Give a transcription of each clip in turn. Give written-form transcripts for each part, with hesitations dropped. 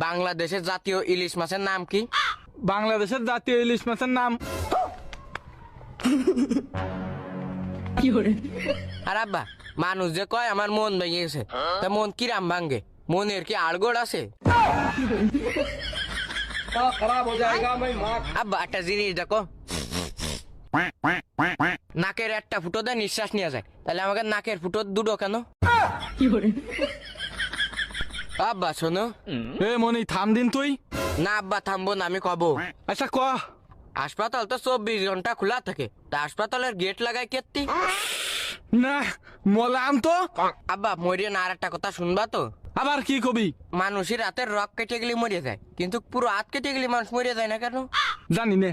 বাংলাদেশের জাতীয় ইলিশ মাছের নাম কি? বাংলাদেশের জাতীয় ইলিশ মাছের নাম আর আব্বা, মানুষ যে কয় আমার মন ভেঙে গেছে, তা মন কিরাম ভাঙ্গে? মনের কি আড়গোড় আছে? আব্বা একটা জিনিস দেখো, নাকের একটা ফুটো দেয় নিঃশ্বাস নিয়ে যায়, তাহলে আমাকে নাকের ফুটো দুটো কেন? আব্বা শোনো। এ মনি থাম দিন তুই। না আব্বা থামবো না, আমি কব। আচ্ছা ক। হাসপাতাল তো 24 ঘন্টা খোলা থাকে, তা হাসপাতালের গেট লাগাই কেত্তি? না মলাম তো। আব্বা মরিয়ে না, আর একটা কথা শুনবা তো? আবার কি কবি? মানুষের হাতের রক কেটে গেলে মরে যায়, কিন্তু পুরো হাত কেটে গেলে মানুষ মরে যায় না কেন? জানি নে।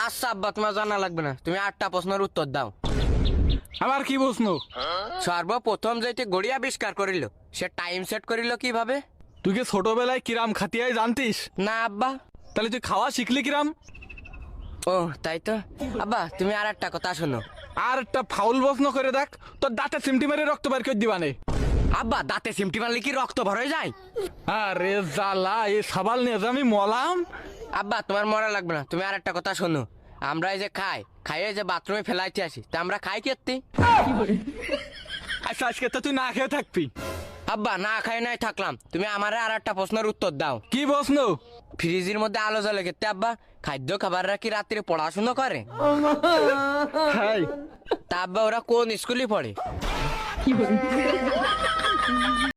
আচ্ছা আব্বা, তোমার জানা লাগবে না, তুমি 8টা প্রশ্নের উত্তর দাও। আবার কি প্রশ্ন? সর্বপ্রথম যেটি গড়ি আবিষ্কার করিল, সে টাইম সেট করিল কিভাবে? তুই কি ছোটবেলায় কিরাম খাতিয়াই জানতিস? না আব্বা। তাহলে তুই খাওয়া শিখলি কিরাম? ও তাই তো। আব্বা তুমি আর একটা কথা শোনো। আর একটা ফাউল প্রশ্ন করে দেখ, তোর দাঁতে চিমটি মেরে রক্ত বের করে দিবানে। আব্বা দাঁতে সিমটি মারলে কি রক্ত ভর হয়ে যায়? আরে জ্বালা, এই সাবাল নিয়ে যে আমি মলাম। আব্বা তোমার মরা লাগবে না, তুমি আর একটা কথা শোনো। আমরা এই যে খাইয়ে যে বাথরুমে ফেলাইতে আসি, তা আমরা খাই কেত্তি? আচ্ছা আজকে তো তুই না খেয়ে থাকবি। আব্বা না খাই নাই থাকলাম, তুমি আমারে আর একটা প্রশ্নের উত্তর দাও। কি প্রশ্ন? ফ্রিজের মধ্যে আলো জ্বলে কেত্তি আব্বা? খাদ্য খাবাররা কি রাত্রে পড়াশোনা করে? হাই তা আব্বা ওরা কোন স্কুলে পড়ে?